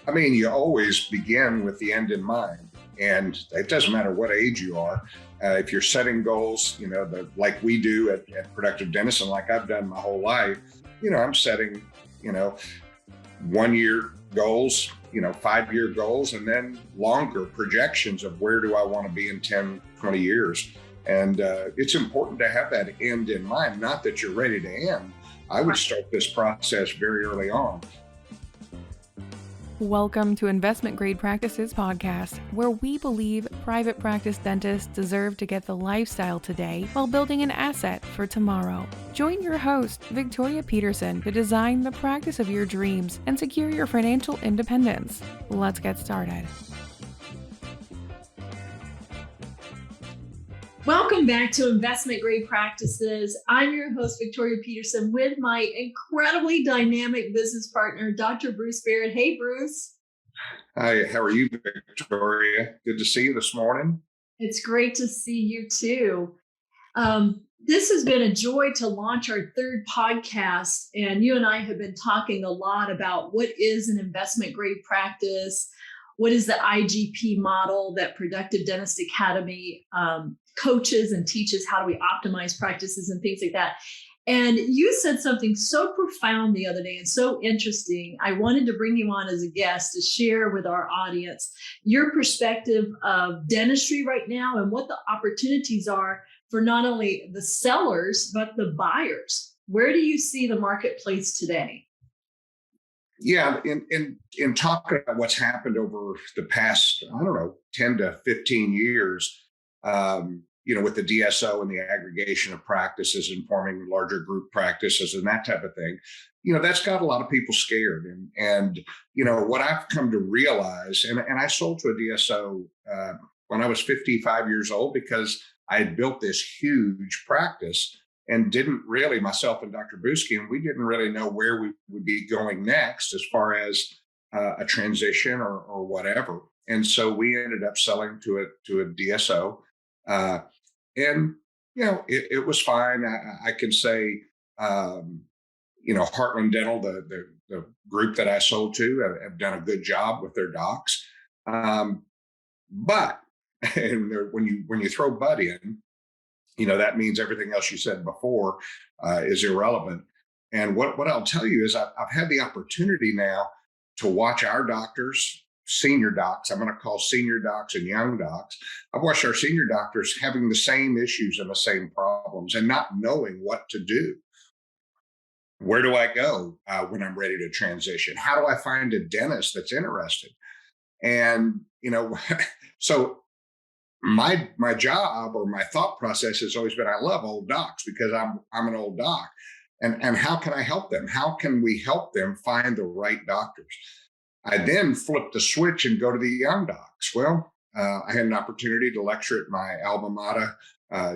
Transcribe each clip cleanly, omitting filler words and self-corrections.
I mean, you always begin with the end in mind, and it doesn't matter what age you are. If you're setting goals, like we do at Productive Dentist, and like I've done my whole life, I'm setting, 1 year goals, 5-year goals, and then longer projections of where do I want to be in 10, 20 years. And it's important to have that end in mind, not that you're ready to end. I would start this process very early on. Welcome to Investment Grade Practices podcast, where we believe private practice dentists deserve to get the lifestyle today while building an asset for tomorrow. Join your host, Victoria Peterson, to design the practice of your dreams and secure your financial independence. Let's get started. Welcome back to Investment Grade Practices. I'm your host, Victoria Peterson, with my incredibly dynamic business partner, Dr. Bruce Baird. Hey, Bruce. Hi, how are you, Victoria? Good to see you this morning. It's great to see you too. This has been a joy to launch our third podcast, and you and I have been talking a lot about what is an investment grade practice, what is the IGP model that Productive Dentist Academy coaches and teaches, how do we optimize practices and things like that. And you said something so profound the other day and so interesting. I wanted to bring you on as a guest to share with our audience your perspective of dentistry right now and what the opportunities are for not only the sellers, but the buyers. Where do you see the marketplace today? Yeah, in talking about what's happened over the past, 10 to 15 years, with the DSO and the aggregation of practices and forming larger group practices and that type of thing, that's got a lot of people scared. And what I've come to realize, and I sold to a DSO when I was 55 years old because I had built this huge practice and didn't really, myself and Dr. Busky, and we didn't really know where we would be going next as far as a transition or whatever. And so we ended up selling to a DSO. And it was fine. I can say, Heartland Dental, the group that I sold to, have done a good job with their docs. But when you throw "but" in, that means everything else you said before is irrelevant. And what I'll tell you is I've had the opportunity now to watch our doctors, senior docs, I'm going to call senior docs and young docs. I've watched our senior doctors having the same issues and the same problems and not knowing what to do. Where do I go when I'm ready to transition? How do I find a dentist that's interested? And, so my job or my thought process has always been, I love old docs because I'm an old doc. And how can I help them? How can we help them find the right doctors? I then flipped the switch and go to the young docs. Well, I had an opportunity to lecture at my alma mater,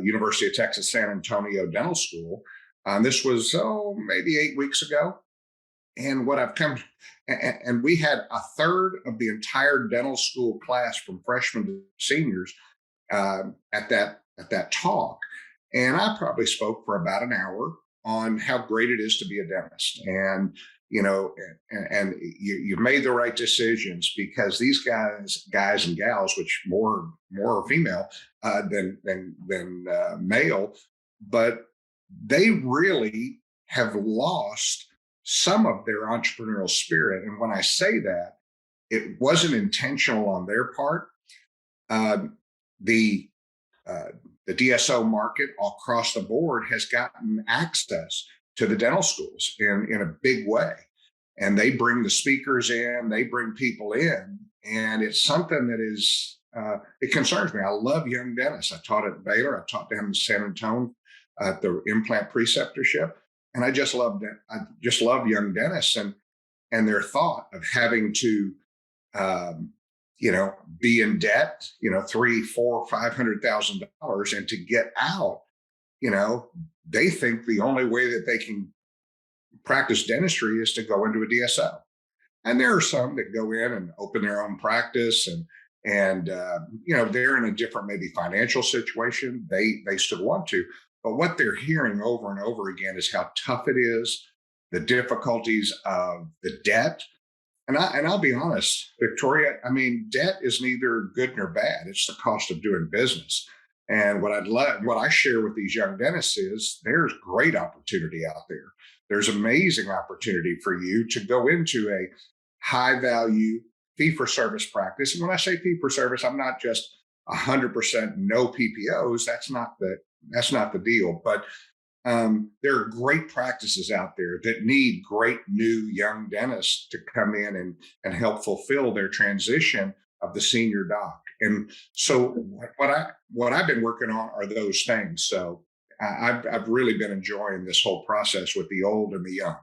University of Texas San Antonio Dental School. This was, maybe 8 weeks ago. And what I've come, and we had a third of the entire dental school class from freshmen to seniors at that talk. And I probably spoke for about an hour on how great it is to be a dentist. And and you've made the right decisions because these guys and gals, which more are female than male, but they really have lost some of their entrepreneurial spirit. And when I say that, it wasn't intentional on their part. The DSO market across the board has gotten access to the dental schools in a big way. And they bring the speakers in, they bring people in, and it's something that is, it concerns me. I love young dentists. I taught at Baird, I taught down in San Antonio at the implant preceptorship. And I just love young dentists and their thought of having to, be in debt, $300,000, $400,000, $500,000, and to get out, they think the only way that they can practice dentistry is to go into a DSO. And there are some that go in and open their own practice and they're in a different maybe financial situation. They still want to, but what they're hearing over and over again is how tough it is, the difficulties of the debt, And I'll be honest, Victoria, I mean, debt is neither good nor bad. It's the cost of doing business. And what I share with these young dentists is there's great opportunity out there. There's amazing opportunity for you to go into a high value fee for service practice. And when I say fee for service, I'm not just 100% no PPOs. That's not the deal. But there are great practices out there that need great new young dentists to come in and help fulfill their transition of the senior doc. And so what I've been working on are those things. So I've really been enjoying this whole process with the old and the young.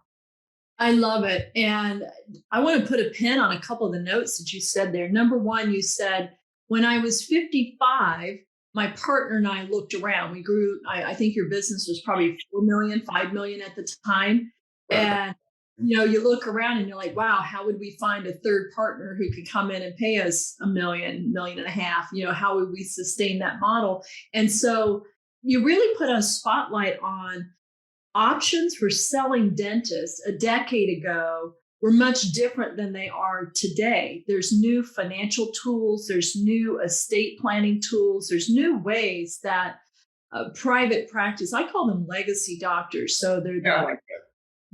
I love it. And I want to put a pin on a couple of the notes that you said there. Number one, you said, when I was 55, my partner and I looked around. We grew, I think your business was probably 4 million, 5 million at the time. And, you look around and you're like, wow, how would we find a third partner who could come in and pay us $1 million, $1.5 million? How would we sustain that model? And so you really put a spotlight on options for selling dentists a decade ago were much different than they are today. There's new financial tools, there's new estate planning tools, there's new ways that private practice, I call them legacy doctors. So they're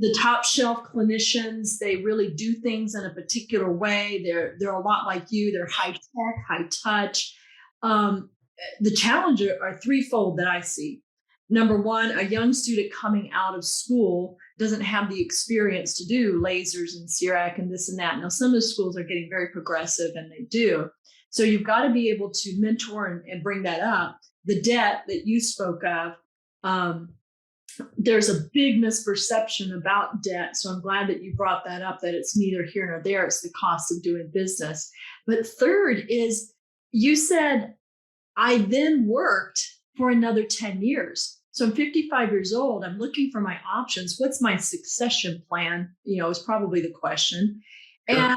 the top shelf clinicians. They really do things in a particular way. They're a lot like you. They're high tech, high touch. The challenges are threefold that I see. Number one, a young student coming out of school doesn't have the experience to do lasers and CEREC and this and that. Now, some of the schools are getting very progressive and they do. So you've got to be able to mentor and bring that up. The debt that you spoke of, there's a big misperception about debt. So I'm glad that you brought that up, that it's neither here nor there. It's the cost of doing business. But third is, you said, I then worked for another 10 years. So I'm 55 years old. I'm looking for my options. What's my succession plan? Is probably the question. Sure.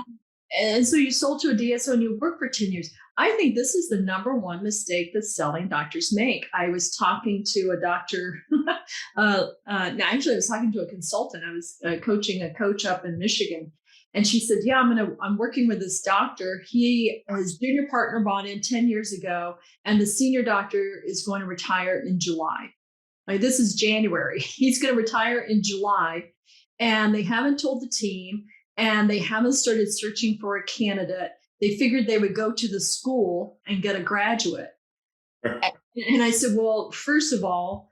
And so you sold to a DSO and you worked for 10 years. I think this is the number one mistake that selling doctors make. I was talking to a doctor. Actually, I was talking to a consultant. I was coaching a coach up in Michigan. And she said, yeah, I'm working with this doctor. His junior partner bought in 10 years ago, and the senior doctor is going to retire in July. This is January. He's going to retire in July, and they haven't told the team, and they haven't started searching for a candidate. They figured they would go to the school and get a graduate. And I said, well, first of all,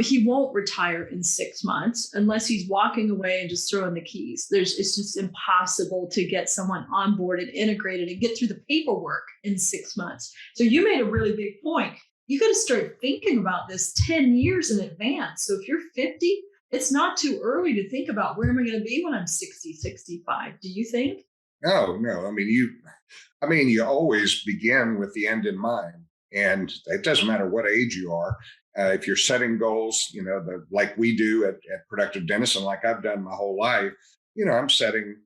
he won't retire in 6 months unless he's walking away and just throwing the keys. It's just impossible to get someone onboarded, integrated, and get through the paperwork in 6 months. So you made a really big point. You got to start thinking about this 10 years in advance. So if you're 50, it's not too early to think about, where am I going to be when I'm 60, 65? Do you think? No. I mean, you always begin with the end in mind, and it doesn't matter what age you are. If you're setting goals, like we do at Productive Dentist, and like I've done my whole life, I'm setting,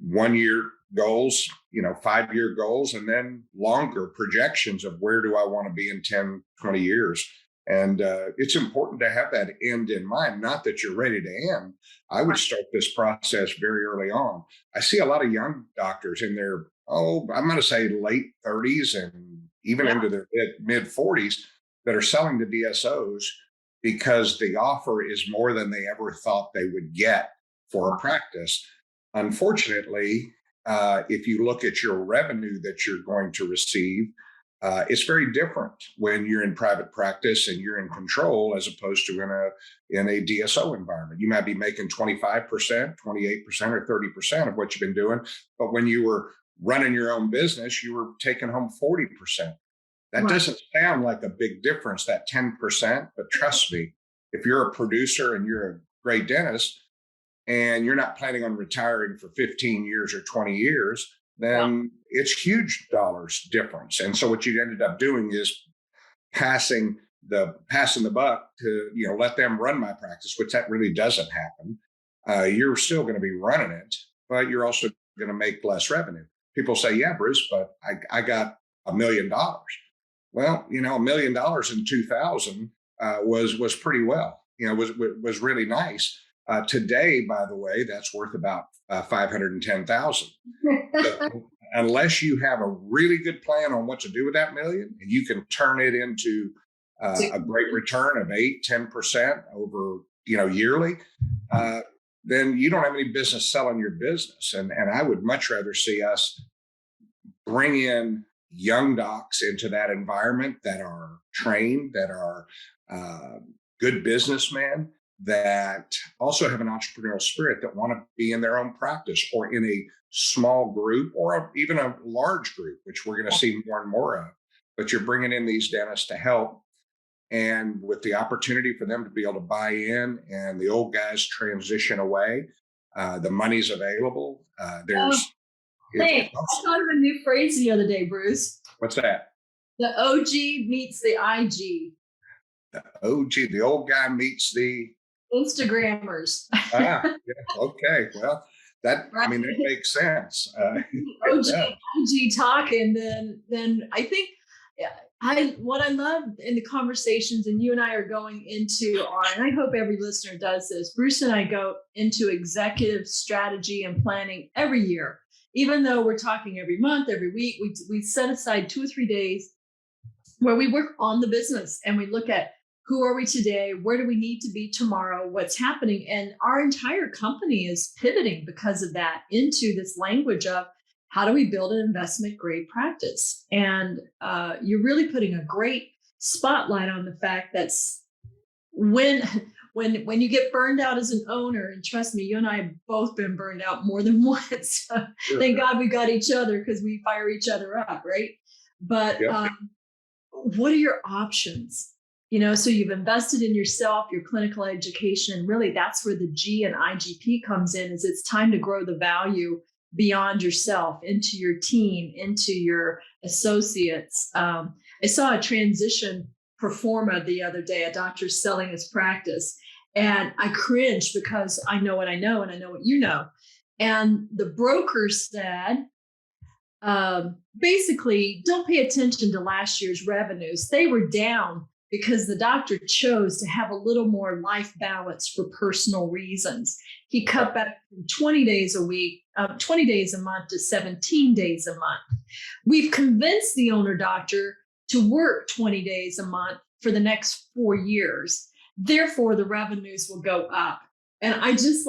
1 year goals, 5-year goals, and then longer projections of where do I want to be in 10, 20 years. And it's important to have that end in mind, not that you're ready to end. I would start this process very early on. I see a lot of young doctors in their, I'm going to say late 30s and even into their mid 40s that are selling to DSOs because the offer is more than they ever thought they would get for a practice. Unfortunately, if you look at your revenue that you're going to receive, it's very different when you're in private practice and you're in control as opposed to in a DSO environment. You might be making 25%, 28%, or 30% of what you've been doing. But when you were running your own business, you were taking home 40%. That doesn't sound like a big difference, that 10%, but trust me, if you're a producer and you're a great dentist and you're not planning on retiring for 15 years or 20 years, then it's huge dollars difference. And so what you ended up doing is passing the buck to, let them run my practice, which that really doesn't happen. You're still going to be running it, but you're also going to make less revenue. People say, yeah, Bruce, but I got $1 million. Well, $1 million in 2000 was pretty well, was really nice. Today, by the way, that's worth about 510,000. So unless you have a really good plan on what to do with that million, and you can turn it into a great return of 8-10% over yearly, then you don't have any business selling your business. And I would much rather see us bring in young docs into that environment that are trained, that are good businessmen, that also have an entrepreneurial spirit, that want to be in their own practice or in a small group or even a large group, which we're going to see more and more of. But you're bringing in these dentists to help, and with the opportunity for them to be able to buy in and the old guys transition away, the money's available. Hey, I thought of a new phrase the other day, Bruce. What's that? The OG meets the IG. The OG, the old guy meets the Instagrammers. Yeah, okay. Well, that right. I mean, that makes sense. OG, IG talking, then I think what I love in the conversations, and you and I are going into and I hope every listener does this. Bruce and I go into executive strategy and planning every year. Even though we're talking every month, every week, we set aside 2 or 3 days where we work on the business and we look at who are we today, where do we need to be tomorrow, what's happening. And our entire company is pivoting because of that into this language of how do we build an investment grade practice. And you're really putting a great spotlight on the fact that when you get burned out as an owner, and trust me, you and I have both been burned out more than once. Sure. Thank God we got each other, because we fire each other up, right? But what are your options? So you've invested in yourself, your clinical education, and really that's where the G and IGP comes in. Is it's time to grow the value beyond yourself into your team, into your associates. I saw a transition performa the other day, a doctor selling his practice. And I cringed because I know what I know and I know what you know. And the broker said, basically, don't pay attention to last year's revenues. They were down because the doctor chose to have a little more life balance for personal reasons. He cut back from 20 days a month to 17 days a month. We've convinced the owner doctor to work 20 days a month for the next 4 years. Therefore, the revenues will go up. And I just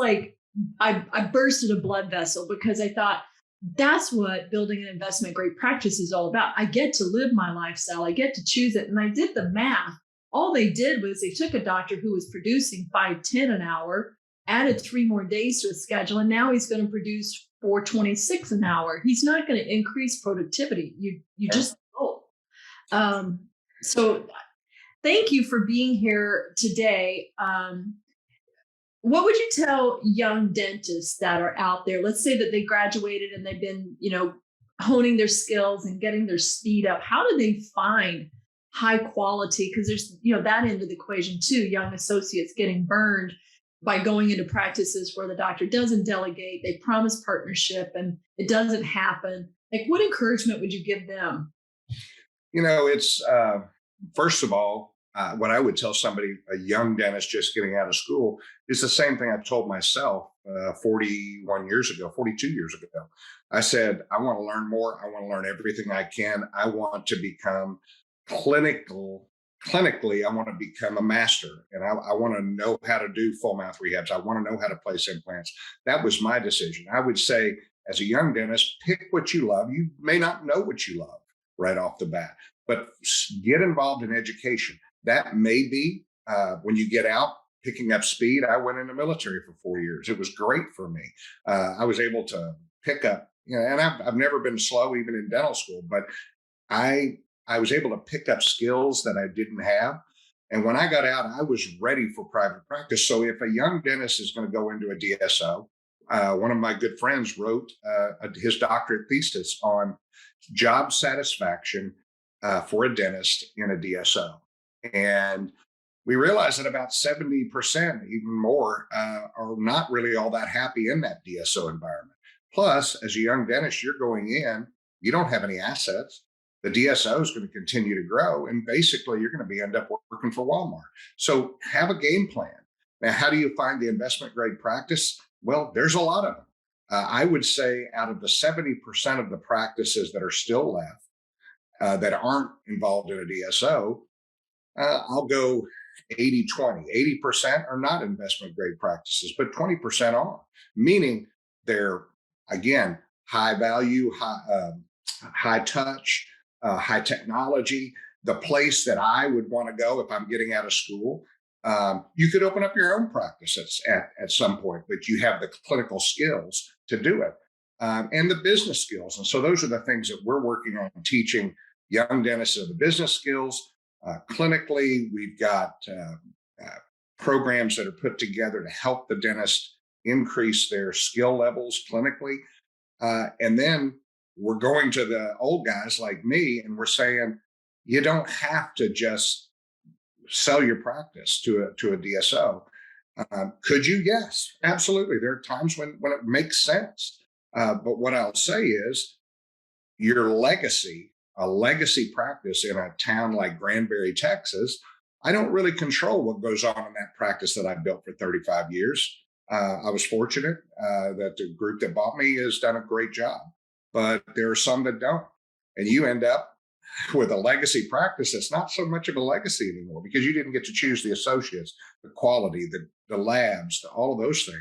I bursted a blood vessel, because I thought that's what building an investment grade practice is all about. I get to live my lifestyle. I get to choose it. And I did the math. All they did was they took a doctor who was producing $5.10 an hour, added 3 more days to his schedule, and now he's going to produce $4.26 an hour. He's not going to increase productivity. You just don't. So thank you for being here today. What would you tell young dentists that are out there? Let's say that they graduated and they've been, honing their skills and getting their speed up. How do they find high quality? Because there's, that end of the equation too, young associates getting burned by going into practices where the doctor doesn't delegate, they promise partnership and it doesn't happen. What encouragement would you give them? It's, first of all, what I would tell somebody, a young dentist just getting out of school, is the same thing I told myself 42 years ago. I said, I want to learn more. I want to learn everything I can. I want to become clinically, I want to become a master, and I want to know how to do full mouth rehabs. I want to know how to place implants. That was my decision. I would say, as a young dentist, pick what you love. You may not know what you love right off the bat, but get involved in education. That may be when you get out, picking up speed. I went in the military for 4 years. It was great for me. I was able to pick up, and I've never been slow even in dental school, but I was able to pick up skills that I didn't have. And when I got out, I was ready for private practice. So if a young dentist is going to go into a DSO, one of my good friends wrote his doctorate thesis on job satisfaction for a dentist in a DSO. And we realized that about 70%, even more, are not really all that happy in that DSO environment. Plus, as a young dentist, you're going in, you don't have any assets. The DSO is going to continue to grow. And basically, you're going to end up working for Walmart. So have a game plan. Now, how do you find the investment grade practice? Well, there's a lot of them. I would say out of the 70% of the practices that are still left that aren't involved in a DSO, I'll go 80-20. 80% are not investment grade practices, but 20% are, meaning they're, again, high value, high touch, high technology, the place that I would want to go if I'm getting out of school. You could open up your own practice at some point, but you have the clinical skills to do it, and the business skills. And so those are the things that we're working on teaching young dentists of the business skills. Clinically, we've got programs that are put together to help the dentist increase their skill levels clinically. And then we're going to the old guys like me, and we're saying, you don't have to just sell your practice to a DSO. Could you? Yes, absolutely. There are times when it makes sense. But what I'll say is your legacy, a legacy practice in a town like Granbury, Texas, I don't really control what goes on in that practice that I built for 35 years. I was fortunate that the group that bought me has done a great job, but there are some that don't. And you end up with a legacy practice that's not so much of a legacy anymore because you didn't get to choose the associates, the quality, the labs, all of those things.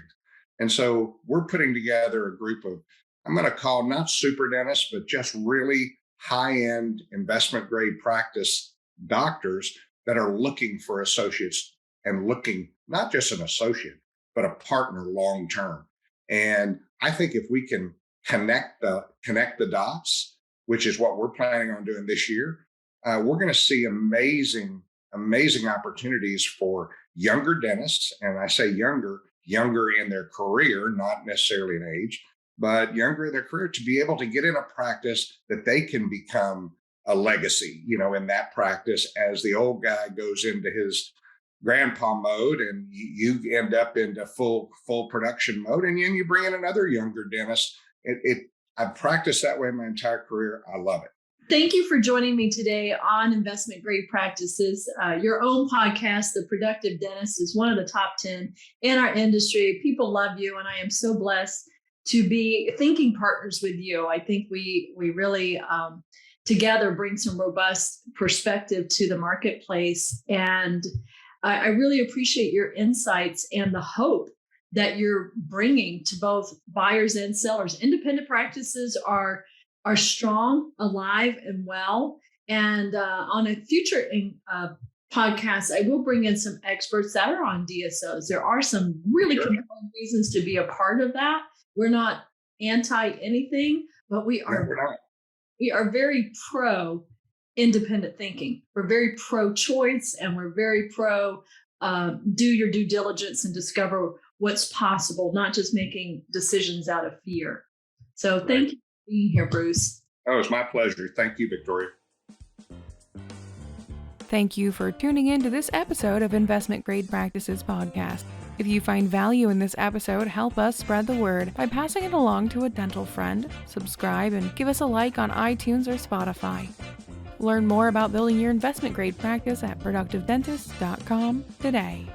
And so we're putting together a group of, I'm going to call not super dentists, but just really high-end investment grade practice doctors that are looking for associates and looking not just an associate, but a partner long-term. And I think if we can connect the dots, which is what we're planning on doing this year, we're going to see amazing opportunities for younger dentists. And I say younger in their career, not necessarily in age, but younger in their career, to be able to get in a practice that they can become a legacy, in that practice as the old guy goes into his grandpa mode and you end up into full production mode. And then you bring in another younger dentist. I've practiced that way my entire career. I love it. Thank you for joining me today on Investment Grade Practices. Your own podcast, The Productive Dentist, is one of the top 10 in our industry. People love you, and I am so blessed to be thinking partners with you. I think we really together bring some robust perspective to the marketplace. And I really appreciate your insights and the hope that you're bringing to both buyers and sellers. Independent practices are strong, alive, and well. And on a future podcast, I will bring in some experts that are on DSOs. There are some really compelling reasons to be a part of that. We're not anti anything, but we are very pro independent thinking. We're very pro choice, and we're very pro do your due diligence and discover what's possible, not just making decisions out of fear. So thank you for being here, Bruce. Oh, it's my pleasure. Thank you, Victoria. Thank you for tuning in to this episode of Investment Grade Practices Podcast. If you find value in this episode, help us spread the word by passing it along to a dental friend, subscribe, and give us a like on iTunes or Spotify. Learn more about building your investment grade practice at productivedentist.com today.